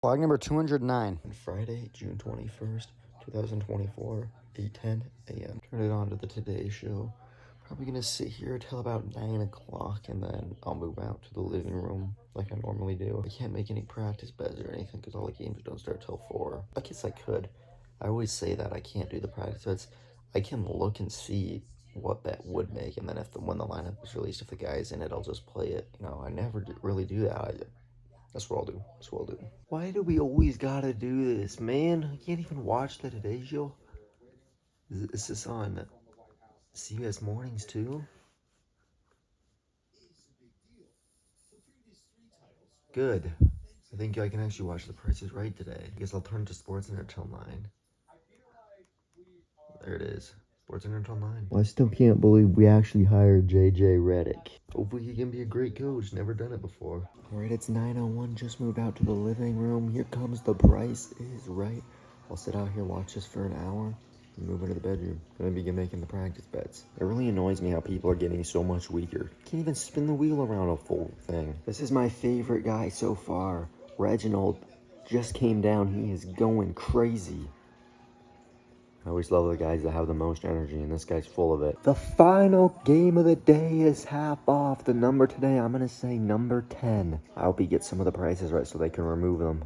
Vlog number 209. Friday, June 21st, 2024, 8:10 a.m. Turn it on to the Today Show. Probably gonna sit here till about 9 o'clock and then I'll move out to the living room like I normally do. I can't make any practice beds or anything because all the games don't start till 4. I guess I could. I always say that I can't do the practice beds. I can look and see what bet would make, and then when the lineup is released, if the guy's in it, I'll just play it. You know, I never really do that. That's what I'll do. That's what I'll do. Why do we always gotta do this, man? I can't even watch the Today Show. Is this on CBS Mornings too? Good. I think I can actually watch The Price is Right today. I guess I'll turn to SportsCenter until 9. There it is. SportsCenter until 9. Well, I still can't believe we actually hired JJ Redick. Hopefully he can be a great coach. Never done it before. Alright, it's 9:01. Just moved out to the living room. Here comes The Price is Right. I'll sit out here, watch this for an hour, and move into the bedroom. Gonna begin making the practice bets. It really annoys me how people are getting so much weaker. Can't even spin the wheel around a full thing. This is my favorite guy so far. Reginald just came down. He is going crazy. I always love the guys that have the most energy, and this guy's full of it. The final game of the day is half off. The number today, I'm going to say number 10. I hope he gets some of the prices right so they can remove them.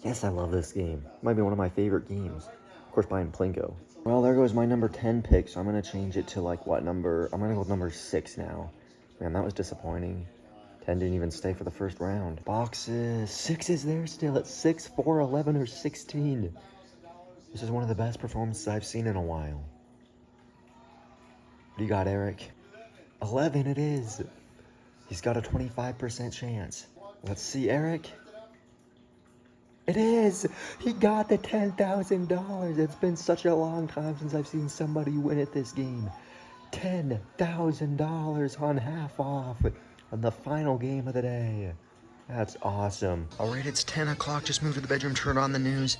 Yes, I love this game. It might be one of my favorite games. Of course, buying Plinko. Well, there goes my number 10 pick, so I'm going to change it to, like, what number? I'm going to go with number 6 now. Man, that was disappointing. 10 didn't even stay for the first round. Boxes. 6 is there still at 6, 4, 11, or 16. This is one of the best performances I've seen in a while. What do you got, Eric? 11 it is. He's got a 25% chance. Let's see, Eric. It is. He got the $10,000. It's been such a long time since I've seen somebody win at this game. $10,000 on half off on the final game of the day. That's awesome. All right, it's 10 o'clock. Just moved to the bedroom, turned on the news.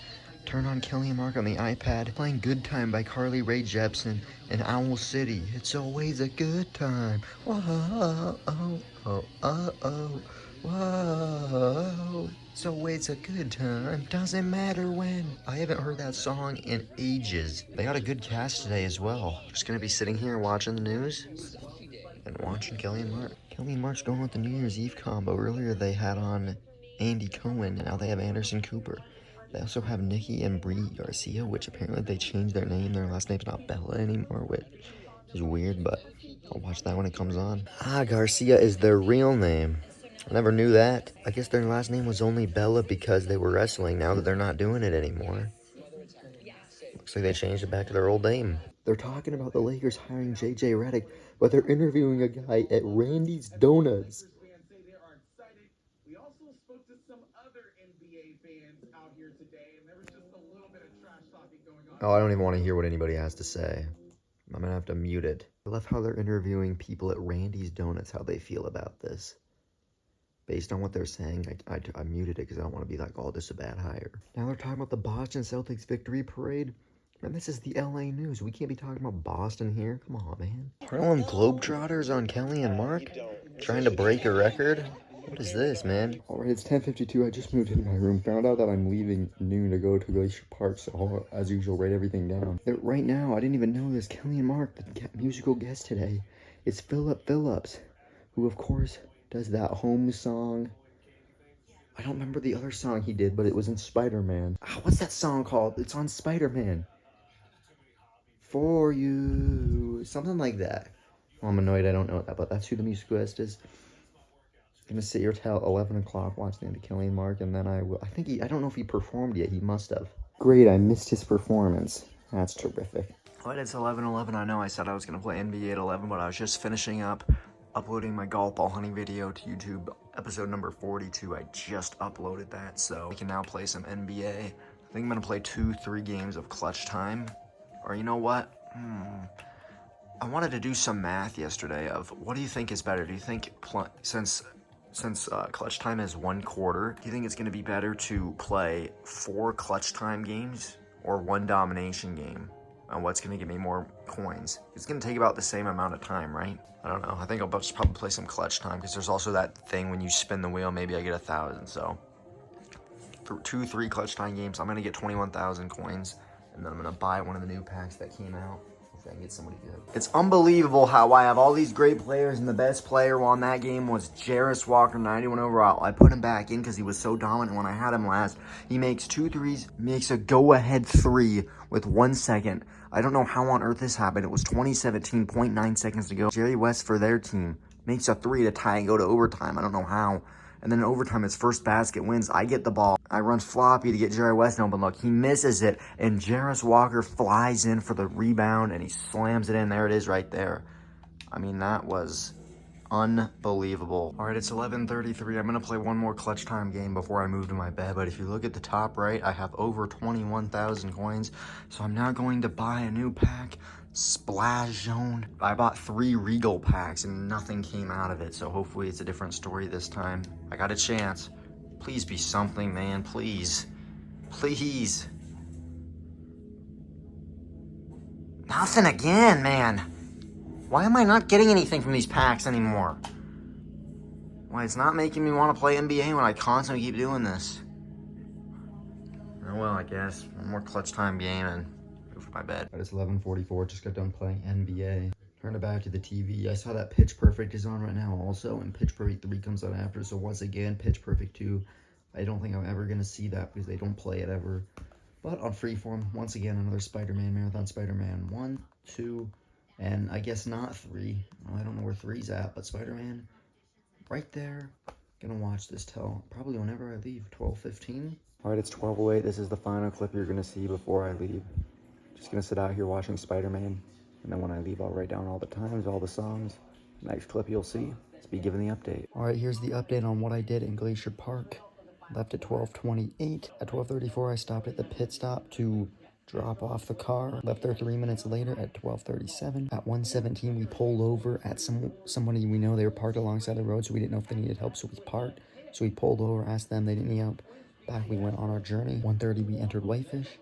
Turn on Kelly and Mark on the iPad. Playing Good Time by Carly Rae Jepsen in Owl City. It's always a good time. Whoa, oh, oh, oh, oh. Whoa. It's always a good time. Doesn't matter when. I haven't heard that song in ages. They got a good cast today as well. Just gonna be sitting here watching the news and watching Kelly and Mark. Kelly and Mark's going with the New Year's Eve combo. Earlier they had on Andy Cohen, and now they have Anderson Cooper. They also have Nikki and Brie Garcia, which apparently they changed their name. Their last name's not Bella anymore, which is weird, but I'll watch that when it comes on. Ah, Garcia is their real name. I never knew that. I guess their last name was only Bella because they were wrestling. Now that they're not doing it anymore, looks like they changed it back to their old name. They're talking about the Lakers hiring JJ Redick, but they're interviewing a guy at Randy's Donuts. Oh, I don't even want to hear what anybody has to say. I'm gonna have to mute it. I love how they're interviewing people at Randy's Donuts, how they feel about this. Based on what they're saying, I muted it because I don't want to be like, oh, this is a bad hire. Now they're talking about the Boston Celtics victory parade. Man, this is the LA News. We can't be talking about Boston here. Come on, man. Harlem Globetrotters on Kelly and Mark? Trying to break a record? What is this, man? Alright, it's 10:52. I just moved into my room. Found out that I'm leaving noon to go to Glacier Park, so I'll, as usual, write everything down. Right now, I didn't even know this. Kelly and Mark, the musical guest today, is Philip Phillips, who, of course, does that home song. I don't remember the other song he did, but it was in Spider-Man. Oh, what's that song called? It's on Spider-Man. For you. Something like that. Well, I'm annoyed I don't know that, but that's who the musical guest is. I'm gonna sit here till 11 o'clock watching the Kelly and Mark, and then I don't know if he performed yet. He must have. Great, I missed his performance. That's terrific. Alright, it's 11:11. I know I said I was gonna play NBA at 11, but I was just finishing up uploading my golf ball hunting video to YouTube, episode number 42. I just uploaded that, so we can now play some NBA. I think I'm gonna play 2-3 games of Clutch Time. Or you know what? I wanted to do some math yesterday of what do you think is better? Do you think since Clutch Time is 1 quarter, do you think it's going to be better to play 4 Clutch Time games or 1 domination game? And what's going to give me more coins? It's going to take about the same amount of time, right? I don't know. I think I'll just probably play some Clutch Time because there's also that thing when you spin the wheel, maybe I get 1,000. So 2-3 clutch time games. I'm going to get 21,000 coins, and then I'm going to buy one of the new packs that came out. Hopefully I can get somebody good. It's unbelievable how I have all these great players, and the best player on that game was Jarris Walker, 91 overall. I put him back in because he was so dominant when I had him last. He makes 2 threes, makes a go-ahead 3 with 1 second. I don't know how on earth this happened. It was 2017, 0.9 seconds to go. Jerry West for their team makes a 3 to tie and go to overtime. I don't know how. And then in overtime, his first basket wins. I get the ball. I run floppy to get Jerry West an open look. He misses it, and Jarris Walker flies in for the rebound, and he slams it in. There it is right there. I mean, that was unbelievable. All right, it's 11:33. I'm going to play one more clutch time game before I move to my bed. But if you look at the top right, I have over 21,000 coins. So I'm now going to buy a new pack. Splash Zone. I bought 3 Regal packs and nothing came out of it, so hopefully it's a different story this time. I got a chance. Please be something, man. Please. Please. Nothing again, man. Why am I not getting anything from these packs anymore? Why, it's not making me want to play NBA when I constantly keep doing this. Oh well, I guess. One more clutch time game and for my bed. It's 11:44. Just got done playing NBA. Turned it back to the TV. I saw that Pitch Perfect is on right now also, and Pitch Perfect 3 comes out after. So once again, Pitch Perfect 2. I don't think I'm ever gonna see that because they don't play it ever. But on Freeform, once again, another Spider-Man marathon. Spider-Man 1, 2, and I guess not 3. I don't know where 3's at, but Spider-Man right there. Gonna watch this till probably whenever I leave. 12:15. All right, it's 12:08. This is the final clip you're gonna see before I leave. Just gonna sit out here watching Spider-Man, and then when I leave, I'll write down all the times, all the songs. Next clip you'll see, let's be given the update. All right, here's the update on what I did in Glacier Park. Left at 12:28. At 12:34, I stopped at the pit stop to drop off the car. Left there 3 minutes later at 12:37. At 1:17, we pulled over at somebody we know. They were parked alongside the road, so we didn't know if they needed help, so we parked. So we pulled over, asked them, they didn't need help. Back we went on our journey. 1:30, we entered Whitefish.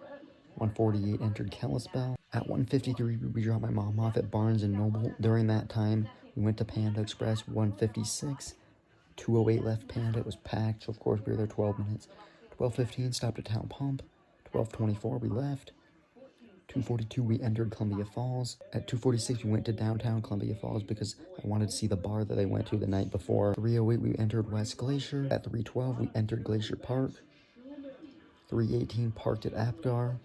1:48 entered Kalispell. At 1:53, we dropped my mom off at Barnes & Noble. During that time, we went to Panda Express. 1:56. 2:08 left Panda. It was packed, so of course we were there 12 minutes. 12:15, stopped at Town Pump. 12:24, we left. 2:42, we entered Columbia Falls. At 2:46, we went to downtown Columbia Falls because I wanted to see the bar that they went to the night before. 3:08, we entered West Glacier. At 3:12, we entered Glacier Park. 3:18, parked at Apgar.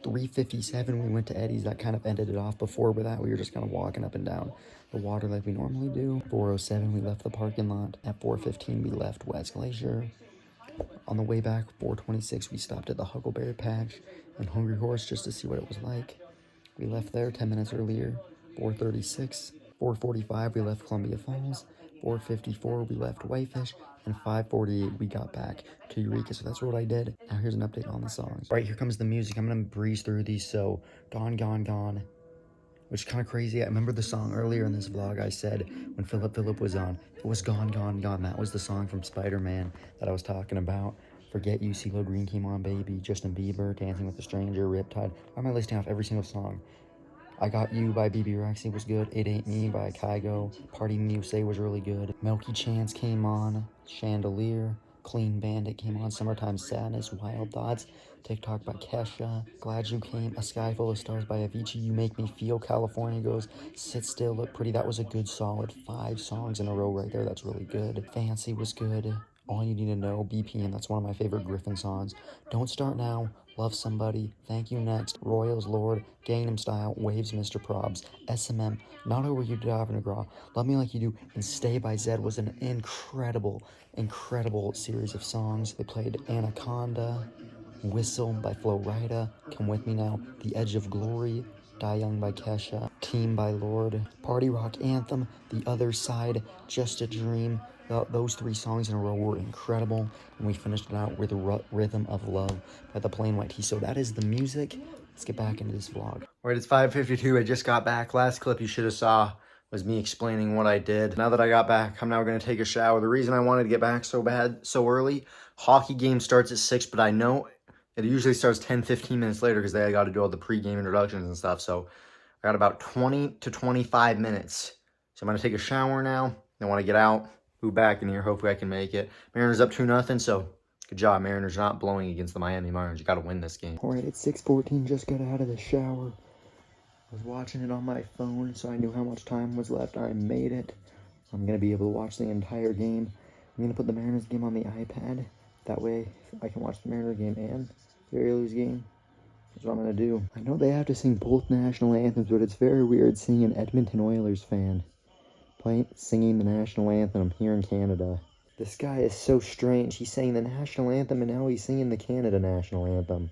3:57, we went to Eddie's. That kind of ended it off. Before with that, we were just kind of walking up and down the water like we normally do. 4:07, we left the parking lot. At 4:15, we left West Glacier. On the way back, 4:26, we stopped at the Huckleberry Patch and Hungry Horse just to see what it was like. We left there 10 minutes earlier. 4:36. 4:45, we left Columbia Falls. 4:54, we left Whitefish. And 5:48, we got back to Eureka. So that's what I did. Now here's an update on the songs. All right, here comes the music. I'm going to breeze through these. So, Gone, Gone, Gone, which is kind of crazy. I remember the song earlier in this vlog I said when Philip was on. It was Gone, Gone, Gone. That was the song from Spider-Man that I was talking about. Forget You, CeeLo Green came on, Baby, Justin Bieber, Dancing with a Stranger, Riptide. Why am I listing off every single song? I Got You by BB Rexha was good. It Ain't Me by Kygo. Party in USA was really good. Milky Chance came on. Chandelier. Clean Bandit came on. Summertime Sadness. Wild Thoughts. TikTok by Kesha. Glad You Came. A Sky Full of Stars by Avicii. You Make Me Feel. California Goes. Sit Still, Look Pretty. That was a good solid 5 songs in a row right there. That's really good. Fancy was good. All You Need to Know, BPM, that's one of my favorite Griffin songs. Don't Start Now, Love Somebody, Thank You Next, Royals Lord, Gangnam Style, Waves Mr. Probs, SMM, Not Over You, Davin McGraw, Love Me Like You Do, and Stay by Zed was an incredible series of songs. They played Anaconda, Whistle by Flo Rida, Come With Me Now, The Edge of Glory, Die Young by Kesha, Team by Lord, Party Rock Anthem, The Other Side, Just a Dream. Those 3 songs in a row were incredible, and we finished it out with Rhythm of Love by the Plain White Tee. So that is the music. Let's get back into this vlog. All right, it's 5:52. I just got back. Last clip you should have saw was me explaining what I did. Now that I got back, I'm now going to take a shower. The reason I wanted to get back so bad, so early, hockey game starts at 6, but I know it usually starts 10-15 minutes later because they got to do all the pre-game introductions and stuff. So I got about 20 to 25 minutes. So I'm going to take a shower now. I want to get out, move back in here. Hopefully I can make it. Mariners up 2-0, so Good job, Mariners, not blowing against the Miami Marlins. You got to win this game. All right, it's 6:14. Just got out of the shower. I was watching it on my phone, so I knew how much time was left. I made it. I'm going to be able to watch the entire game. I'm going to put the Mariners game on the iPad. That way, I can watch the Mariners game and the Oilers game. That's what I'm going to do. I know they have to sing both national anthems, but it's very weird seeing an Edmonton Oilers fan singing the national anthem here in Canada. This guy is so strange. He's saying the national anthem, and now he's singing the Canada national anthem.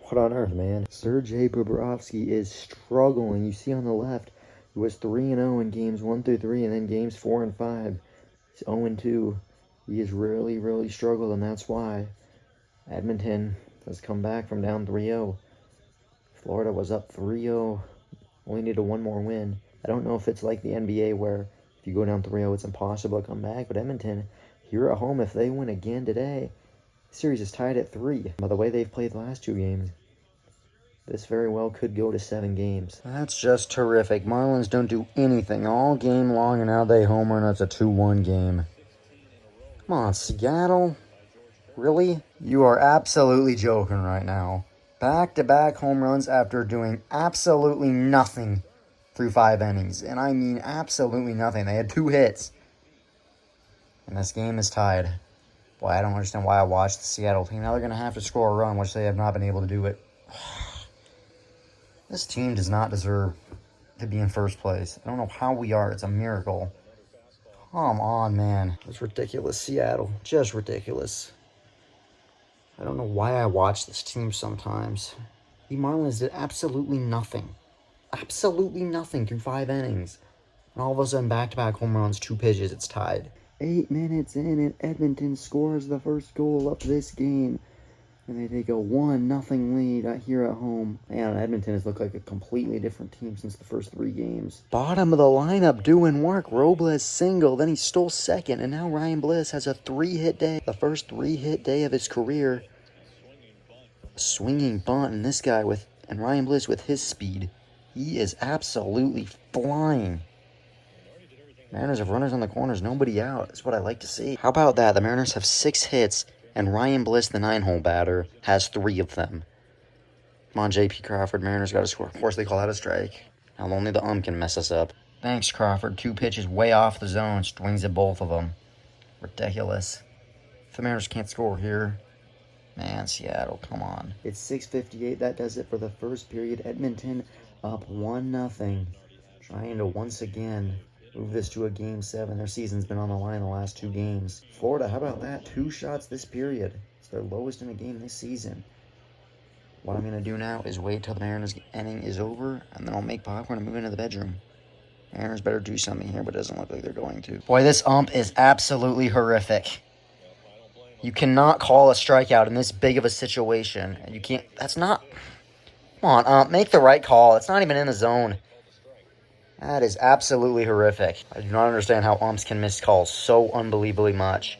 What on earth, man? Sergei Bobrovsky is struggling. You see on the left, he was 3-0 in games 1 through 3, and then games 4 and 5. He's 0-2. He has really, really struggled, and that's why Edmonton has come back from down 3-0. Florida was up 3-0. Only needed one more win. I don't know if it's like the NBA where if you go down 3-0, it's impossible to come back, but Edmonton, here at home, if they win again today, the series is tied at 3. By the way they've played the last 2 games, this very well could go to 7 games. That's just terrific. Marlins don't do anything all game long, and now they homer, and it's a 2-1 game. Come on, Seattle. Really? You are absolutely joking right now. Back-to-back home runs after doing absolutely nothing through 5 innings. And I mean absolutely nothing. They had 2 hits. And this game is tied. Boy, I don't understand why I watched the Seattle team. Now they're going to have to score a run, which they have not been able to do it. This team does not deserve to be in first place. I don't know how we are. It's a miracle. Come on, man. That's ridiculous, Seattle. Just ridiculous. I don't know why I watch this team sometimes. The Marlins did absolutely nothing. Absolutely nothing through 5 innings. And all of a sudden, back-to-back home runs, 2 pitches, it's tied. 8 minutes in, and Edmonton scores the first goal of this game. And they take a 1-0 lead here at home. Man, Edmonton has looked like a completely different team since the first 3 games. Bottom of the lineup doing work. Robles single, then he stole second, and now Ryan Bliss has a 3-hit day. The first 3-hit day of his career. Swinging bunt, and this guy and Ryan Bliss with his speed. He is absolutely flying. Mariners have runners on the corners, nobody out. That's what I like to see. How about that? The Mariners have 6 hits. And Ryan Bliss, the 9-hole batter, has 3 of them. Come on, J.P. Crawford. Mariners got to score. Of course, they call that a strike. Now, only the can mess us up. Thanks, Crawford. 2 pitches way off the zone. Swings at both of them. Ridiculous. If the Mariners can't score here, man, Seattle, come on. It's 6:58. That does it for the first period. Edmonton up 1-0. Trying to once again move this to a Game 7. Their season's been on the line the last 2 games. Florida, how about that? 2 shots this period. It's their lowest in a game this season. What I'm going to do now is wait till the Mariners inning is over, and then I'll make popcorn and move into the bedroom. Mariners better do something here, but it doesn't look like they're going to. Boy, this ump is absolutely horrific. You cannot call a strikeout in this big of a situation. You can't, that's not, come on, ump, make the right call. It's not even in the zone. That is absolutely horrific. I do not understand how umps can miss calls so unbelievably much.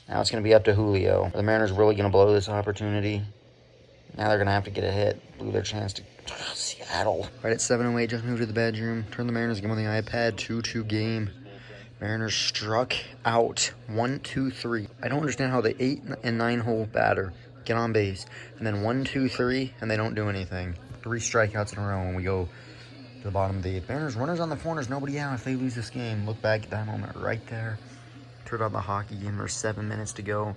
Now it's going to be up to Julio. Are the Mariners really going to blow this opportunity? Now they're going to have to get a hit. Blew their chance to... Seattle. Right at 7:08, just moved to the bedroom. Turned the Mariners game on the iPad. 2-2 game. Mariners struck out 1-2-3. I don't understand how the 8 and 9-hole batter get on base. And then 1-2-3, and they don't do anything. 3 strikeouts in a row when we go to the bottom of the 8th. Mariners runners on the corners, nobody out. If they lose this game, look back at that moment right there. Turn on the hockey game. There's 7 minutes to go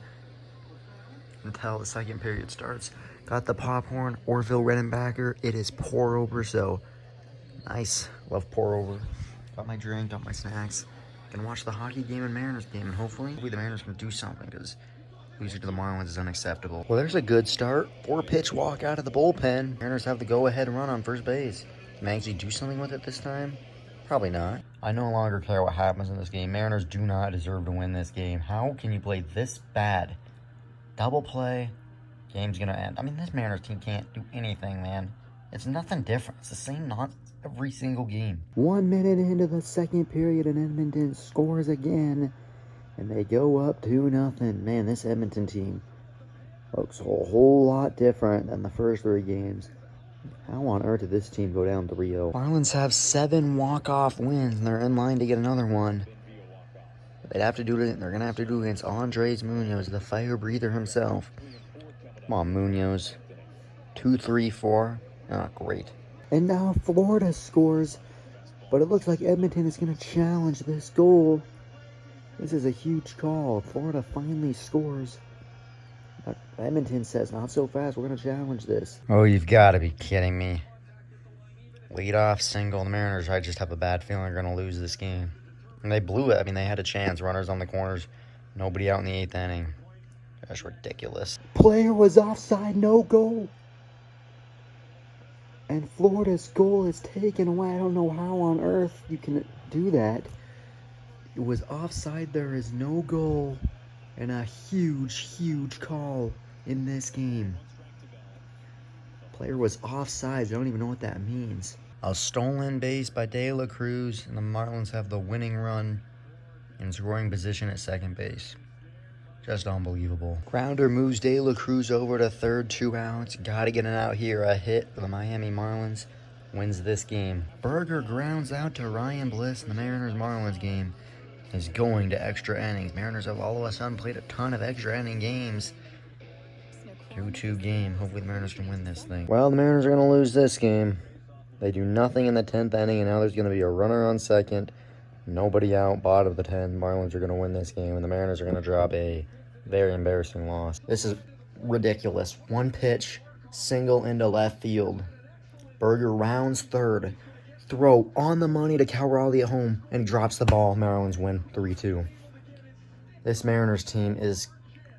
until the second period starts. Got the popcorn, Orville Redenbacher. It is pour over, so nice. Love pour over. Got my drink, got my snacks. Gonna watch the hockey game and Mariners game, and hopefully the Mariners can do something, because losing to the Marlins is unacceptable. Well, there's a good start. 4-pitch walk out of the bullpen. Mariners have the go-ahead run on first base. Can they actually do something with it this time? Probably not. I no longer care what happens in this game. Mariners do not deserve to win this game. How can you play this bad? Double play. Game's gonna end. I mean, this Mariners team can't do anything, man. It's nothing different. It's the same nonsense every single game. 1 minute into the second period, and Edmonton scores again. And they go up 2-0. Man, this Edmonton team looks a whole lot different than the first 3 games. How on earth did this team go down 3-0? Marlins have 7 walk-off wins, and they're in line to get another one. They'd have to do it. They're gonna have to do it against Andres Munoz, the fire breather himself. Come on, Munoz. 2-3-4. Ah, great. And now Florida scores, but it looks like Edmonton is gonna challenge this goal. This is a huge call. Florida finally scores. But Edmonton says, not so fast. We're gonna challenge this. Oh, you've got to be kidding me. Lead-off single. The Mariners, I just have a bad feeling, are going to lose this game. And they blew it. I mean, they had a chance. Runners on the corners. Nobody out in the 8th inning. That's ridiculous. Player was offside, no goal. And Florida's goal is taken away. I don't know how on earth you can do that. It was offside. There is no goal. And a huge, huge call in this game. Player was offside. I don't even know what that means. A stolen base by De La Cruz, and the Marlins have the winning run in scoring position at second base. Just unbelievable. Grounder moves De La Cruz over to third, 2 outs. Gotta get an out here. A hit for the Miami Marlins. Wins this game. Berger grounds out to Ryan Bliss, and the Mariners-Marlins game is going to extra innings. Mariners have all of a sudden played a ton of extra inning games. 2-2 game. Hopefully the Mariners can win this thing. Well, the Mariners are going to lose this game. They do nothing in the 10th inning, and now there's going to be a runner on second. Nobody out, bottom of the 10th. Marlins are going to win this game, and the Mariners are going to drop a very embarrassing loss. This is ridiculous. One pitch, single into left field. Berger rounds third. Throw on the money to Cal Raleigh at home, and he drops the ball. Mariners win 3-2. This Mariners team is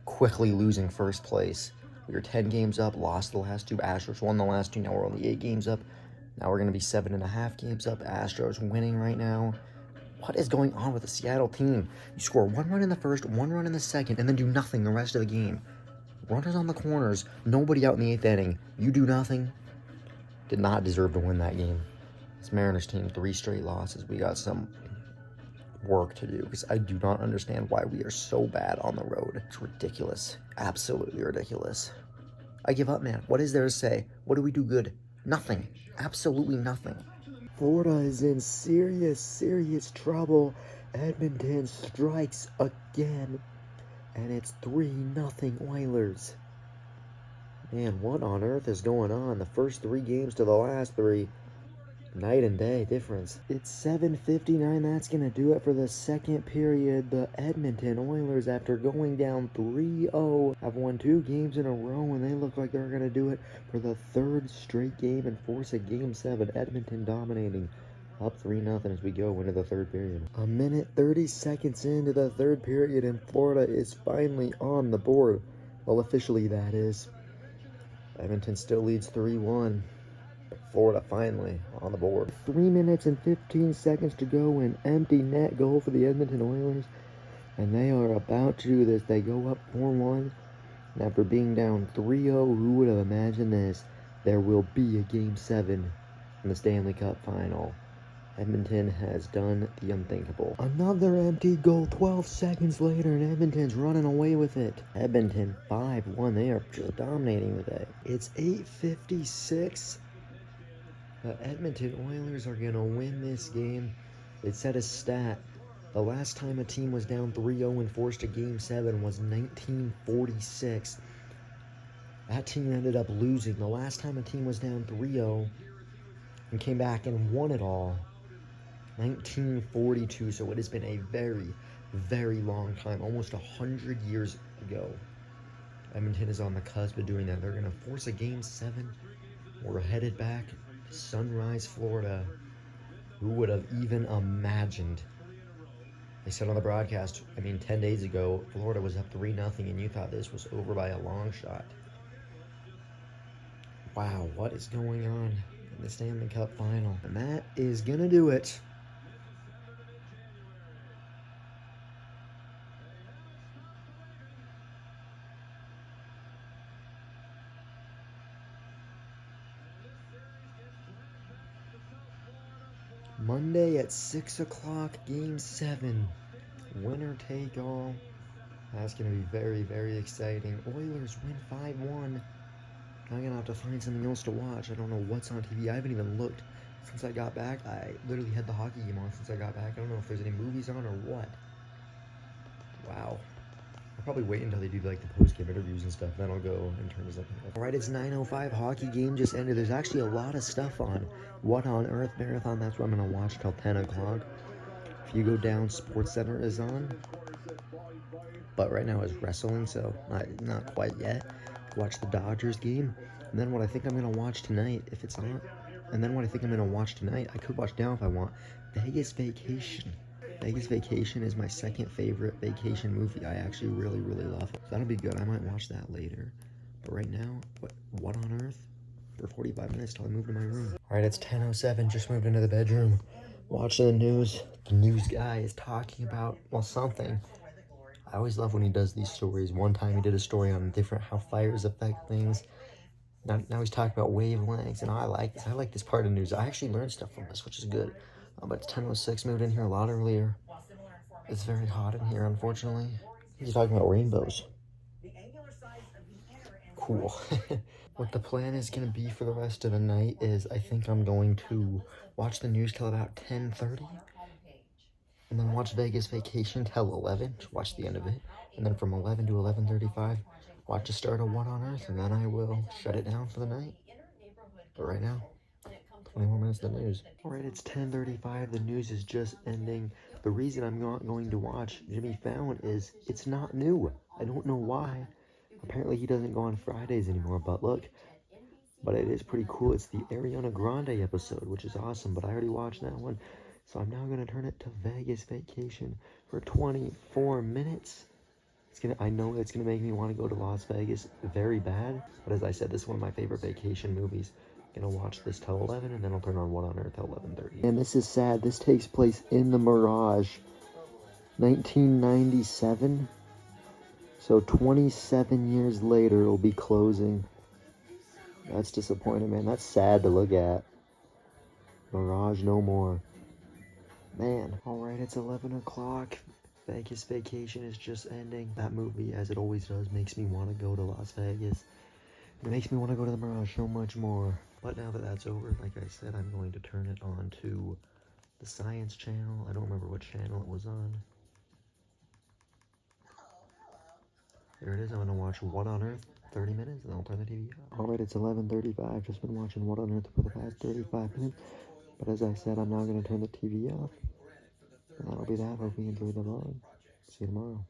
quickly losing first place. We were 10 games up, lost the last 2. Astros won the last 2. Now we're only 8 games up. Now we're going to be 7.5 games up. Astros winning right now. What is going on with the Seattle team? You score 1 run in the first, 1 run in the second, and then do nothing the rest of the game. Runners on the corners, nobody out in the 8th inning. You do nothing. Did not deserve to win that game. This Mariners team, 3 straight losses. We got some work to do because I do not understand why we are so bad on the road. It's ridiculous. Absolutely ridiculous. I give up, man. What is there to say? What do we do good? Nothing. Absolutely nothing. Florida is in serious, serious trouble. Edmonton strikes again. And it's 3-0 Oilers. Man, what on earth is going on? The first 3 games to the last 3. Night and day difference. It's 7:59. That's going to do it for the second period. The Edmonton Oilers, after going down 3-0, have won 2 games in a row, and they look like they're going to do it for the 3rd straight game and force a Game 7. Edmonton dominating, up 3-0 as we go into the 3rd period. A minute 30 seconds into the 3rd period, and Florida is finally on the board. Well, officially that is. Edmonton still leads 3-1. Florida finally on the board. 3 minutes and 15 seconds to go, an empty net goal for the Edmonton Oilers. And they are about to do this. They go up 4-1. And after being down 3-0, who would have imagined this? There will be a Game 7 in the Stanley Cup Final. Edmonton has done the unthinkable. Another empty goal 12 seconds later, and Edmonton's running away with it. Edmonton 5-1. They are just dominating today. It's 8:56. The Edmonton Oilers are going to win this game. It set a stat. The last time a team was down 3-0 and forced a Game 7 was 1946. That team ended up losing. The last time a team was down 3-0 and came back and won it all, 1942. So it has been a very, very long time, almost 100 years ago. Edmonton is on the cusp of doing that. They're going to force a Game 7. We're headed back to Sunrise, Florida. Who would have even imagined? They said on the broadcast, 10 days ago, Florida was up 3-0, and you thought this was over by a long shot. Wow, what is going on in the Stanley Cup Final? And that is going to do it. Monday at 6 o'clock, Game 7. Winner take all. That's going to be very, very exciting. Oilers win 5-1. I'm going to have to find something else to watch. I don't know what's on TV. I haven't even looked since I got back. I literally had the hockey game on since I got back. I don't know if there's any movies on or what. Wow. I'll probably wait until they do like the post-game interviews and stuff, then I'll go and turn this up. All right, it's 9:05. Hockey game just ended. There's actually a lot of stuff on. What on Earth Marathon? That's what I'm gonna watch till 10 o'clock. If you go down, Sports Center is on. But right now it's wrestling, so not quite yet. Watch the Dodgers game, and then what I think I'm gonna watch tonight, if it's on. And then what I think I'm gonna watch tonight, I could watch now if I want. Vegas Vacation. Vegas Vacation is my second favorite vacation movie. I actually really, really love it. So that'll be good. I might watch that later. But right now, what on earth? For 45 minutes till I move to my room. All right, it's 10:07. Just moved into the bedroom. Watching the news. The news guy is talking about, well, something. I always love when he does these stories. One time he did a story on how fires affect things. Now he's talking about wavelengths, and I like this. I like this part of the news. I actually learned stuff from this, which is good. But it's 10:06, moved in here a lot earlier. It's very hot in here, unfortunately. He's talking about rainbows. Cool. What the plan is going to be for the rest of the night is I think I'm going to watch the news till about 10:30. And then watch Vegas Vacation till 11. Watch the end of it. And then from 11 to 11:35, watch the start of What on Earth. And then I will shut it down for the night. But right now, 20 more minutes of the news. Alright, it's 10:35. The news is just ending. The reason I'm not going to watch Jimmy Fallon is it's not new. I don't know why. Apparently he doesn't go on Fridays anymore, but look. But it is pretty cool. It's the Ariana Grande episode, which is awesome, but I already watched that one. So I'm now going to turn it to Vegas Vacation for 24 minutes. I know it's going to make me want to go to Las Vegas very bad, but as I said, this is one of my favorite vacation movies. I'm going to watch this till 11, and then I'll turn on What on Earth till 11:30. And this is sad. This takes place in the Mirage, 1997. So 27 years later, it'll be closing. That's disappointing, man. That's sad to look at. Mirage no more. Man. Alright, it's 11 o'clock. Vegas Vacation is just ending. That movie, as it always does, makes me want to go to Las Vegas. It makes me want to go to the Mirage so much more. But now that that's over, like I said, I'm going to turn it on to the Science Channel. I don't remember what channel it was on. There it is. I'm going to watch What on Earth, 30 minutes, and I'll turn the TV off. Alright, it's 11:35. Just been watching What on Earth for the past 35 minutes. But as I said, I'm now going to turn the TV off. And that'll be that. Hope you enjoyed the vlog. See you tomorrow.